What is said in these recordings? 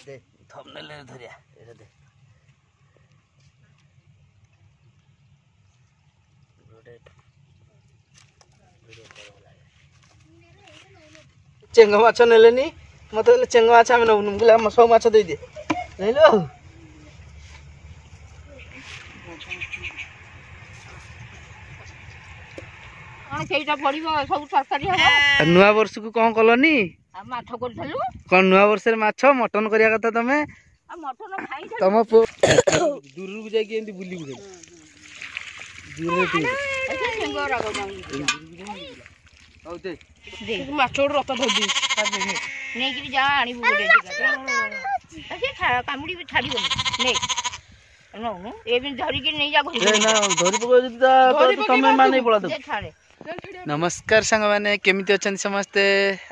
दे thumbnail रे धरिया एटा दे Cheng माछ नेलेनी मत चेंग माछ आम नबुन बोले सब माछ दे दे जाइलो नुआ वर्ष को कौन कलनी कौन नुआ वर्ष माछ मटन करिया कथा तमे तुम दूर को जाके बुली माछ रथ धोदी नहीं जा कामुड़ी भी छाड़ी नमस्कार सांग मैंने केमिति अच्छा समस्ते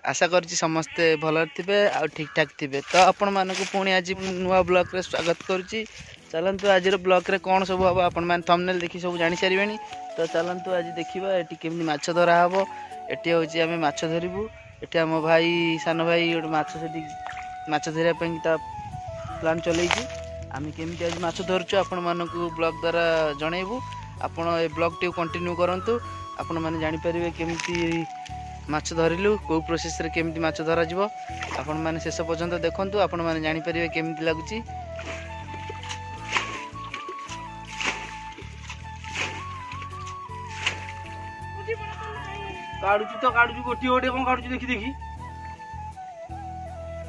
आशा करुँच समस्ते भल थे आ ठीक ठाक थे तो आपण मानक पुणी आज नुआ ब्लॉग रे स्वागत करुँची चलतु आज ब्लॉग रे कौन सब हम आपण मैंने थंबनेल देखी सब जानी सारे तो चलतु आज देखा ये केमी माछ धरा हम ये हूँ आम माछ धरबू ये आम भाई सान भाई गोटे माछ धरने प्लान चलई आम केमी आज माछ धरचु आपण मानक ब्लॉग द्वारा जनइबू आपण ए ब्लॉग टी कंटिन्यू करंतु आपण माने जानि परिबे केमिति माछ धरिलु को प्रोसेस रे केमिति माछ धरा जिवो आपण माने शेष पर्यंत देखंतु आपण माने जानि परिबे केमिति लागुची काढुची गोटी गोटी कोन काढुची देखि देखि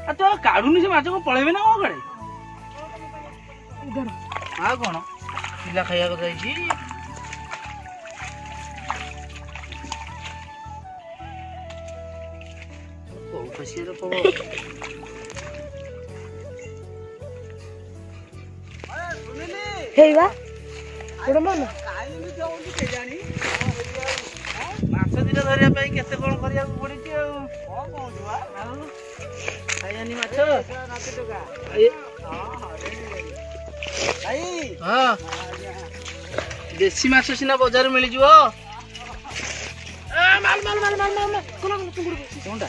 आ तो काढुनी से माछ को पळेबे ना को काढे हाँ कौन पिला खाया को जाइए माछ दिटा धरिया पे केते कोन करिया पड़ी खायानी माछ हाँ देसी माछ सीना बाजार मिल जो माल माल माल माल माल कोनटा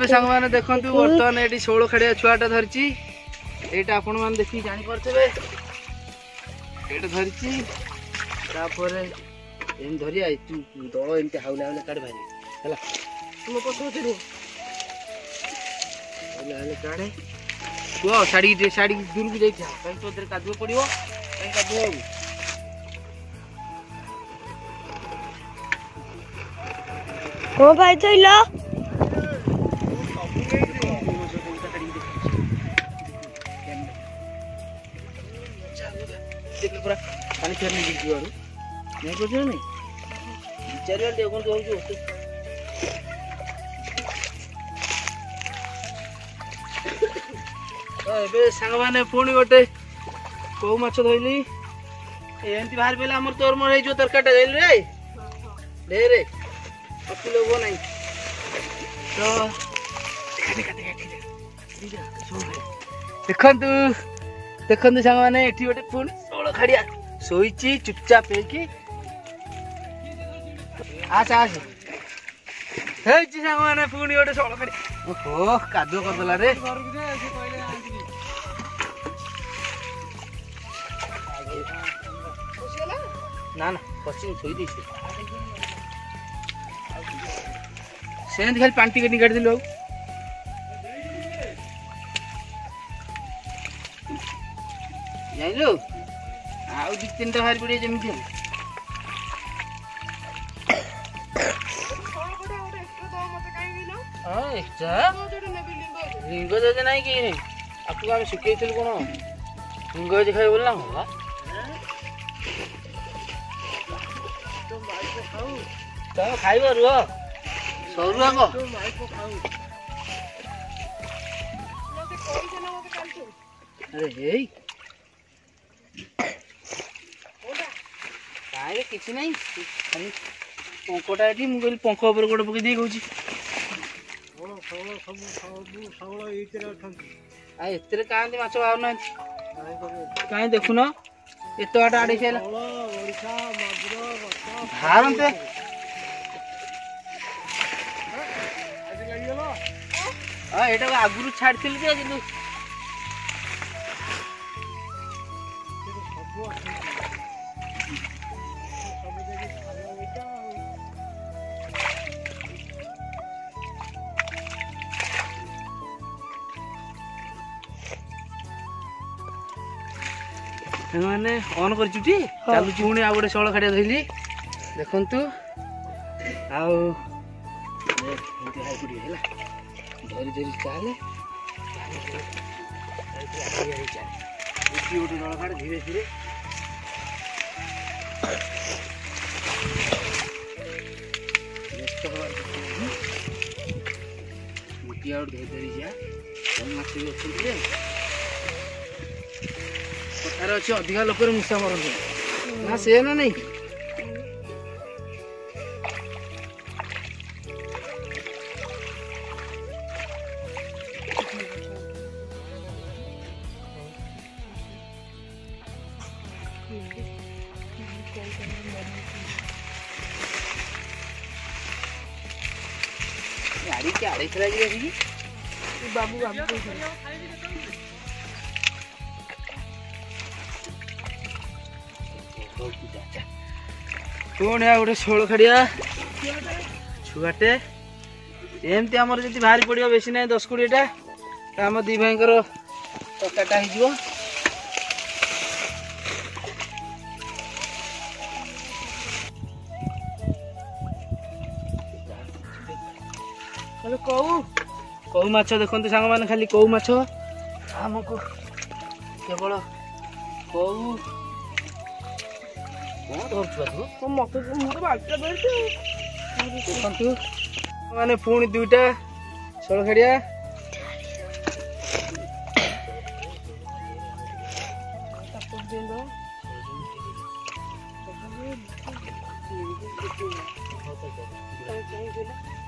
सांग मैंने देखु बर्तमान ये शोल खड़िया छुआटा धरची यहाँ आपण मैंने देखिए जापर ये धरची धरिया दल एमती हाउला हाउला काढ़ भाई है तुम पशु काढ़े कह शाड़ी शाड़ी दूर को जाइए कहीं तो कादुआ पड़ो कहीं कादुआ कौन भाई चलो पूरा पानी फेर नहीं नहीं कुछ नहीं चारियाल देखो तो सांग मैंने पुणी गोटे कौ माछ धरली एमती बाहर पे आम तोर मोर हो तरकाटा जाइल रे ढेरे अति लोभ नहीं तो देखु देखु सांग मैंने ये गोटे पुणी तोड़ खाड़िया शोची चुपचाप है आस आस सांग मैंने पुणी गोटे शोल खाड़ी ओहो कादुआ करदेला रे ना ना पश्चिम थोई दी से खाली पानी टिके निकाल दिलु जाइलु आउ दि तीन बाहर पड़े जमी हाँ एक्स्ट्रा लिंग जज ना कि आपको आम शिखे कौन लिंग जज खाए बोल ना होगा तुम खाइब रुह सरुआ को अरे हे किसी नहीं पंखटा ये मुझे पंख उपर गोटे पकई दी कौच एत माछ बाहर ना कहीं देखुन एत बाट आड़े ବାହାରନ୍ତେ ଏଇଟାକୁ ଆଗରୁ ଛାଡ଼ିଥିଲି ଯେ କିନ୍ତୁ ମାନେ ଅନ୍ କରିଛୁଟି ଚାଲୁଛି ପୁଣି ଆଉ ଗୋଟେ ଶେଉଳ ଖାଡ଼ିଆ ଧଇଲି ଦେଖନ୍ତୁ ଆଉ ହେଲା ଧରି ଧରି ଚାଲେ ଗୋଟେ ଜଳ ଖାଡ଼ ଧୀରେ ଧୀରେ ବ୍ୟସ୍ତ ହବାର କିଛି ନାହିଁ ଗୋଟିଏ ଆଉ ଧରି ଧରି ଯା ମାଛ ବି ଅଛନ୍ତି ଯେ କଥାରେ ଅଛି ଅଧିକା ଲୋକରେ ମୂଷା ମରନ୍ତି ନା ସେ ନା ନାଇଁ ଗାଡ଼ି କି ଆଡ଼େଇଥିଲା କି ଆସିକି ବାବୁ ପୁଣି ଆଉ ଗୋଟେ ଶେଉଳ ଖାଡ଼ିଆ ଛୁଆଟେ ଏମିତି ଆମର ଯଦି ବାହାରି ପଡ଼ିବ ବେଶୀ ନାହିଁ 10-20ଟା ଆମ ଦି ଭାଇଙ୍କର ତରକାରୀଟା ହେଇଯିବ କଉ ମାଛ ଦେଖନ୍ତୁ ସାଙ୍ଗମାନେ ଖାଲି କଉ ମାଛ ଆମକୁ କେବଳ କଉ କଣ ଧରୁଛୁ ତୁ ମତେ ଦେଖନ୍ତୁ ମାନେ ପୁଣି 2ଟା ଶେଉଳ ଖାଡ଼ିଆ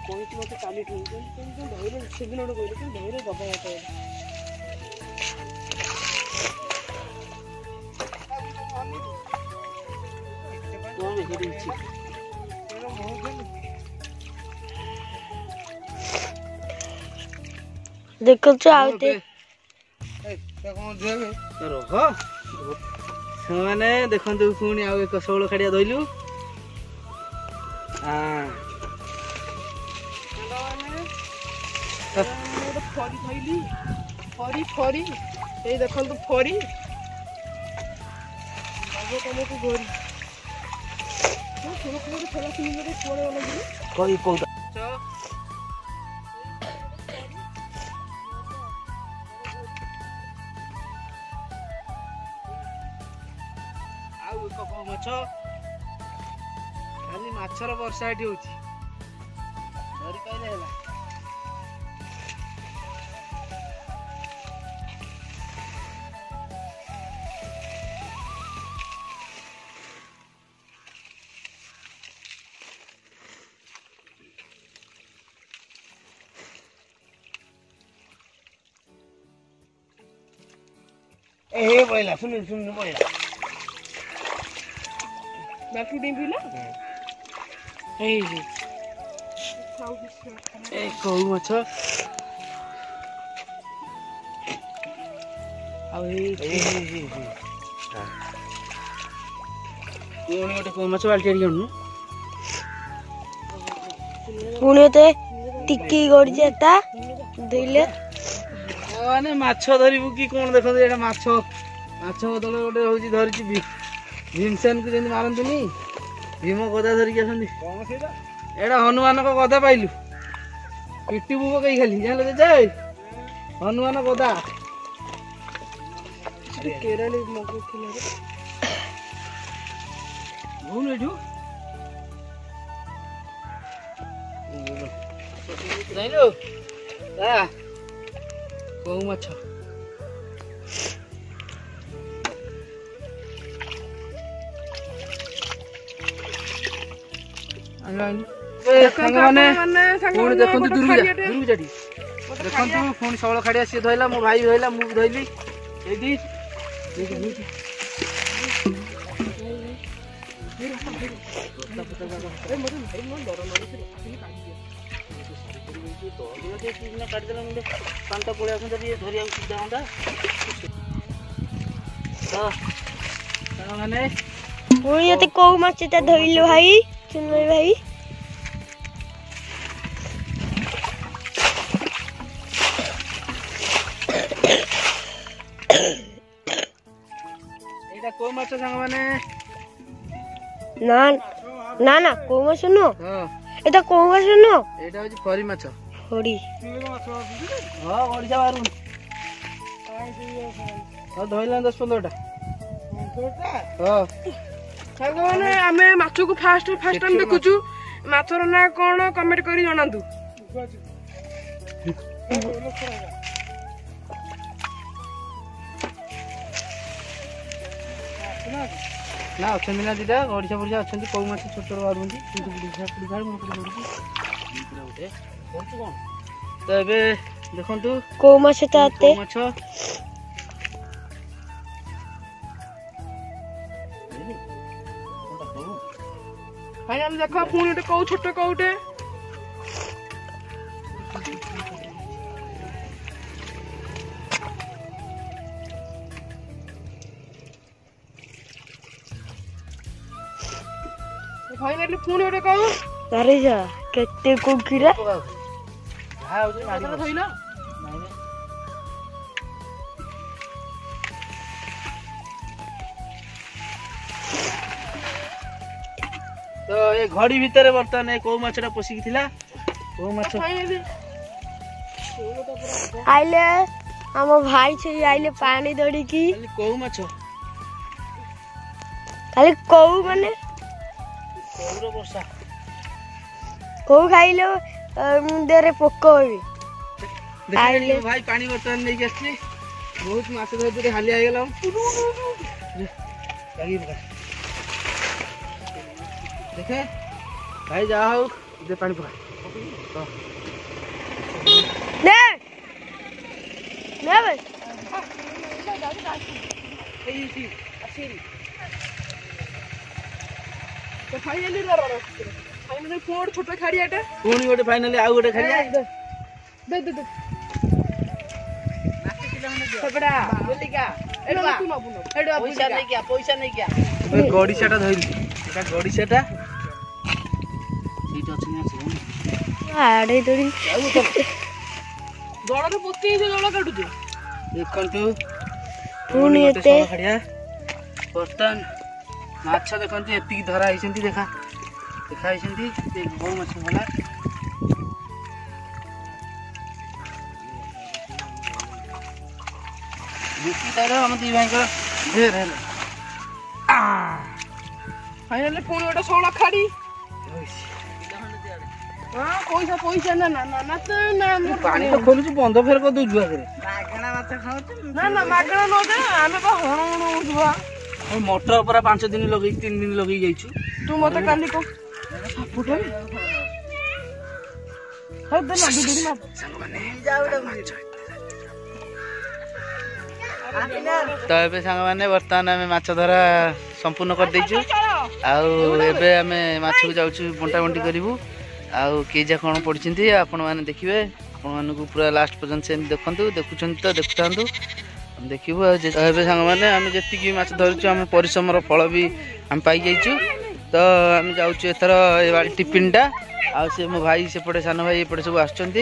କହିଛି ମତେ କାଲିଠୁ ଧୈर्य ସେଦିନ ଗୋଟେ କହିଲେ ଧୈर्य ଦବା ମତେ ଦେଖୁଛୁ ଆଉ ସେମାନେ ଦେଖନ୍ତୁ ପୁଣି ଆଉ ଏକ ଶେଉଳ ଖାଡ଼ିଆ ଧଇଲୁ ଫରି ଧଇଲି ଫରି ଏଇ ଦେଖନ୍ତୁ ଫରି ତମକୁ ଘୋରି କହି କହୁଥା ଆଉ ଏକ କଉ ମାଛ ଖାଲି ମାଛର ବର୍ଷା ଏଠି ହଉଛି ଧରି ପାଇଲେ ହେଲା पड़ेगा सुन पड़ेगा बाकी डिम्पिला कौ माछ गोटे कौ माछ बाल्टी आणु पुणे टिकी गड़ीटा धोइले माने माछ धरबू कि कौन देखो ये माछ माछ बदल गोटे हूँ धरी भीमसेन को जमी मारती भीम गदा धरिकी आसती एटा हनुमान गदा पाइलु पिटिबू पकई खाली जान जाए हनुमान गदा केरली भूल एठू जाइलु कौ माछ देखो पुणी शौल खाड़िया सी धरला मो भाई धरला मुझे धरली ପୁଣି ଏତେ କୋଉ ମାଛଟା ଧରିଲୁ ଭାଇ ଚିନ୍ମୟ ଭାଇ? ଏଇଟା କୋଉ ମାଛ ସାଙ୍ଗମାନେ? ନା ନା ନା କୋଉ ମାଛ ନୁହଁ, ହଁ ଏଟା କୋଉ ମାଛ ନୁହଁ, ଏଇଟା ହଉଛି ଫରି ମାଛ। ହରି। ହଁ ଓଡିଶା ବାହାରୁ ହଁ ଧଇଲା 10-15ଟା। ହଁ ସାଙ୍ଗମାନେ ଆମେ ମାଛକୁ ଫାଷ୍ଟ ଟାଇମ୍ ଦେଖୁଛୁ। ମାଛର ନାଁ କଣ କମେଣ୍ଟ କରି ଜଣାନ୍ତୁ। ନା ଅଛନ୍ତି ନା ଦିଟା ଓଡିଶା ଫୋଡିଶା ଅଛନ୍ତି। କୋଉ ମାଛ ଛୋଟ ଛୋଟ ବାହାରୁଛନ୍ତି। ତ ଏବେ ଦେଖନ୍ତୁ କୋଉ ମାଛଟା ଏତେ? କୋଉ ମାଛ ଫାଇନାଲ ଦେଖ ପୁଣି ଗୋଟେ କୋଉ ଛୋଟ କୋଉଟେ। ଫାଇନାଲି ପୁଣି ଗୋଟେ କୋଉ। ଆରେ ଯା କେତେ କୋକିରା। ଯାହା ହଉଛି ମାରି ବସ। ଧଇଲ ତ ଏ ଘଡି ଭିତରେ ବର୍ତ୍ତମାନ ଏ କୋଉ ମାଛଟା ପଶିକି ଥିଲା। କୋଉ ମାଛ ଫାଇନାଲି ଆଇଲେ ଆମ ଭାଇ ସେଇ ଆଇଲେ ପାଣି ଧରିକି। ଖାଲି କୋଉ ମାଛ ଖାଲି କୋଉ ମାନେ କୋଉର ବର୍ଷା। କୋଉ ଖାଇଲେ ମୁଣ୍ଡରେ ପୋକ ହେବେ। ଦେଖିଲେ ଭାଇ ପାଣି ବର୍ତ୍ତମାନ ନେଇକି ଆସିଛି। ବହୁତ ମାଛ ଧରି ହାଲିଆ ହେଇଗଲା। ଦେଖେ ଭାଇ ଯାହା ହଉ ଦେ ପାଣି ପକା। ନେ ନେ ଭାଇ ଫାଇନାଲି ପୁଣି ଗୋଟେ ଛୋଟ ଖାଡିଆଟେ। ପୁଣି ଗୋଟେ ଫାଇନାଲି ଆଉ ଗୋଟେ ଖାଲି ଦେ ଦେ ଦେ ଗଡିଶାଟା ଧରିଲି। ଏଟା ଗଡିଶାଟା ସେଇଠି ଅଛି ଆଡେ ଧରି ଦଳରେ ପୋତି ଜଳ କାଟୁଛି। ଦେଖନ୍ତୁ ପୁଣି ଗୋଟେ ଏତେ ସଳ ଖାଡିଆ। ବର୍ତ୍ତମାନ ମାଛ ଦେଖନ୍ତୁ ଏତିକି ଧରା ହେଇଛନ୍ତି। ଦେଖା ହେଇଛନ୍ତି ବହୁ ମାଛ ଗଲା। ଆମ ଦି ଭାଇଙ୍କର ଢେର ହେଲା। ଫାଇନାଲି ପୁଣି ଗୋଟେ ଷୋଳ ଖାଡି। ହଁ ପଇସା ପଇସା ନା ନା ନା ନା ତ ନା ପାଣି ତ ଖୋଲୁଛୁ ବନ୍ଧ ଫେର କରିଦଉଛୁ ଆଗରେ। ନା ନା ମାଗଣା ନ ଦେ ଆମେ ବା ହଣ ହଣ ହଉଛୁ ବା। ମଟର ପରା 5 ଦିନ ଲଗେଇକି 3 ଦିନ ଲଗେଇ ଯାଇଛୁ। ତୁ ମତେ କାଲି କହ ସାପୁଟାରେ ତ ଏବେ ସାଙ୍ଗମାନେ ବର୍ତ୍ତମାନ ଆମେ ମାଛ ଧରା ସମ୍ପୂର୍ଣ୍ଣ କରିଦେଇଛୁ। ଆଉ ଏବେ ଆମେ ମାଛକୁ ଯାଉଛୁ ବଣ୍ଟା ବଣ୍ଟି କରିବୁ। ଆଉ କିଏ ଯା କ'ଣ ପଡ଼ିଛନ୍ତି ଆପଣମାନେ ଦେଖିବେ। ଆପଣମାନଙ୍କୁ ପୁରା ଲାଷ୍ଟ ପର୍ଯ୍ୟନ୍ତ ସେମିତି ଦେଖୁଛନ୍ତି ତ ଦେଖୁଥାନ୍ତୁ। ଦେଖିବୁ ଆଉ ଏବେ ସାଙ୍ଗମାନେ ଆମେ ଯେତିକି ମାଛ ଧରୁଛୁ ଆମ ପରିଶ୍ରମର ଫଳ ବି ଆମେ ପାଇଯାଇଛୁ। ତ ଆମେ ଯାଉଛୁ ଏଥର ଏ ଟିଫିନ୍ଟା। ଆଉ ସେ ମୋ ଭାଇ ସେପଟେ ସାନ ଭାଇ ଏପଟେ ସବୁ ଆସୁଛନ୍ତି।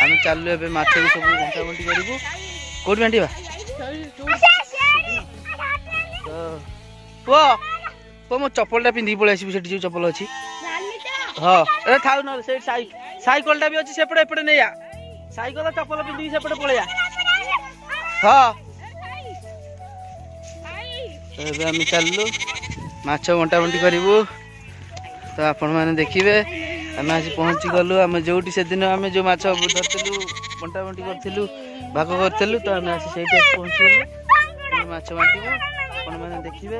ଆମେ ଚାଲୁ ଏବେ ମାଛକୁ ସବୁ ବଣ୍ଟା ବଣ୍ଟି କରିବୁ। କୋଉଠି ବାଣ୍ଟିବା? ପୁଅ ପୁଅ ମୋ ଚପଲଟା ପିନ୍ଧିକି ପଳେଇ ଆସିବୁ। ସେଠି ଯୋଉ ଚପଲ ଅଛି। ହଁ ଏ ଥାଉ ନହେଲେ ସେଇଠି ସାଇକେଲଟା ବି ଅଛି ସେପଟେ ଏପଟେ ନେଇଆ। ସାଇକେଲ ଚପଲ ପିନ୍ଧିକି ସେପଟେ ପଳେଇଆ। ହଁ ଏବେ ଆମେ ଚାଲିଲୁ ମାଛ ବଣ୍ଟା ବଣ୍ଟି କରିବୁ। ତ ଆପଣମାନେ ଦେଖିବେ ଆମେ ଆଜି ପହଞ୍ଚିଗଲୁ। ଆମେ ଯୋଉଠି ସେଦିନ ଆମେ ଯୋଉ ମାଛ ଧରିଥିଲୁ ବଣ୍ଟା ବଣ୍ଟି କରିଥିଲୁ ଭାଗ କରିଥିଲୁ। ତ ଆମେ ଆସି ସେଇଠି ପହଞ୍ଚିଗଲୁ। ମାଛ ବାଣ୍ଟିବୁ ଆପଣମାନେ ଦେଖିବେ।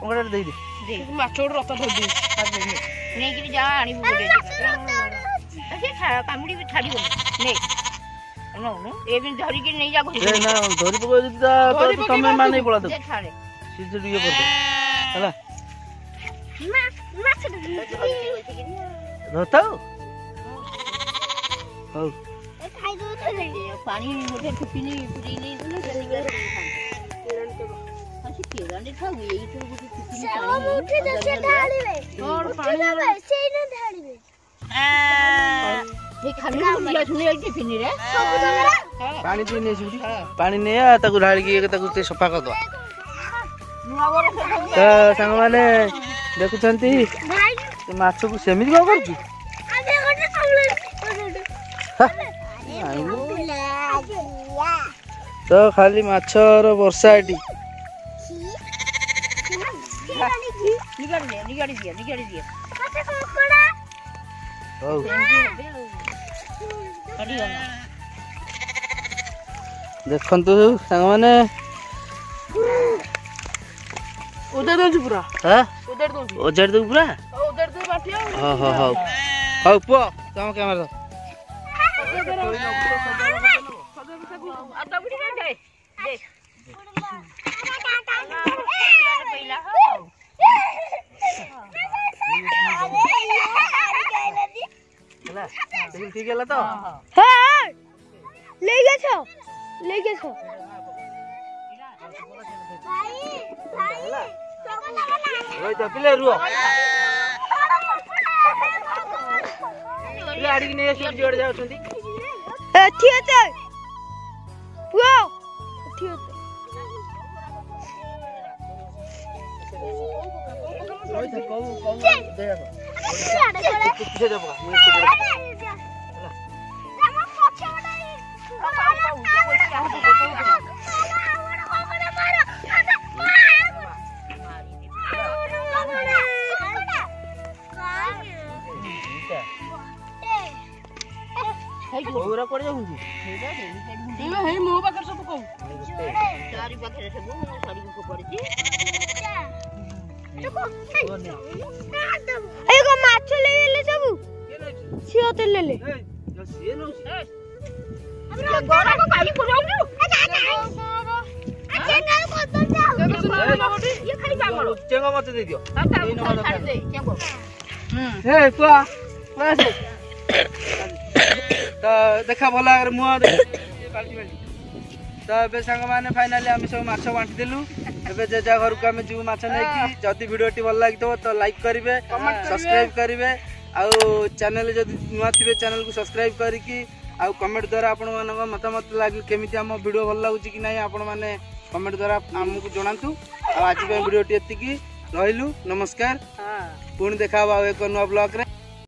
କଙ୍କଡ଼ାଟା ଦେଇଦେ ମାଛ ଗୋଟେ ରଥ ଧରିଦେବି ନେଇକିରି ଯା ଆଣିବୁ ଗୋଟେ କାମୁଡି ବି ଛାଡିବନି ନେ ନଉନୁ ଏମିତି ଧରିକି ନେଇଯା ଧରି ପକେଇ ଯଦି ତମେ ମାନେ ପଳା ଦେ। ଛାଡେ ସିଏ ଟିକେ କରିଦେ ହେଲା। ଧରିଥାଉ ହଉ ପାଣି ଗୋଟେ ଠୁକିନି ପୁରେଇନି କେରାଣ୍ଡି ଥାଉ ଏଇଠୁ ଗୋଟେ ଠୁକିନି ପାଣି ପିଇ ନେଇ ପାଣି ନେଇ ତାକୁ ଢାଳିକି ତାକୁ ଟିକେ ସଫା କରିଦବା। ତ ସାଙ୍ଗମାନେ ଦେଖୁଛନ୍ତି ମାଛକୁ ସେମିତି କଣ କରୁଛୁ? ତ ଖାଲି ମାଛର ବର୍ଷା ଏଠି। ହଉ ଦେଖନ୍ତୁ ସାଙ୍ଗମାନେ ଓଦାର ଦଉଛି ପୁରା ଓଦାର ଦଉଛି ଓଜାଡି ଦବୁ ପୁରା। ଓଦାର ଦଉଛି ବାଟି ଆଉ ହଉ ହଉ ହଉ ହଉ ପୁଅ ତମ କ୍ୟାମେରା ଠିକ ହେଲା ତ ପିଲେ ରୁହ ପିଲେ ଆଡ଼ିକି ନେଇ ଆସିବ ଯୁଆଡ଼େ ଯାଉଛନ୍ତି। ମୋ ପାଖରେ ସବୁ କହୁ ମାଛ ଲେଇଲେ ସବୁ ସିଏ ଲେଲେ ଚେଙ୍ଗ ମତେ ଦେଇଦିଅ। ତ ଦେଖା ଭଲ ଆଗରେ ମୁହଁ ତ ଏବେ ସାଙ୍ଗମାନେ ଫାଇନାଲି ଆମେ ସବୁ ମାଛ ବାଣ୍ଟିଦେଲୁ। ଏବେ ଯେଝା ଘରକୁ ଆମେ ଯିବୁ ମାଛ ନେଇକି। ଯଦି ଭିଡ଼ିଓଟି ଭଲ ଲାଗିଥିବ ତ ଲାଇକ୍ କରିବେ, ସବସ୍କ୍ରାଇବ୍ କରିବେ, ଆଉ ଚ୍ୟାନେଲ ଯଦି ନୂଆ ଥିବେ ଚ୍ୟାନେଲକୁ ସବସ୍କ୍ରାଇବ୍ କରିକି ଆଉ କମେଣ୍ଟ ଦ୍ୱାରା ଆପଣମାନଙ୍କ ମତାମତ ଲାଗି କେମିତି ଆମ ଭିଡ଼ିଓ ଭଲ ଲାଗୁଛି କି ନାହିଁ ଆପଣମାନେ କମେଣ୍ଟ ଦ୍ୱାରା ଆମକୁ ଜଣାନ୍ତୁ। ଆଉ ଆଜି ପାଇଁ ଭିଡ଼ିଓଟି ଏତିକି ରହିଲୁ। ନମସ୍କାର, ପୁଣି ଦେଖା ହବା ଆଉ ଏକ ନୂଆ ବ୍ଲଗରେ।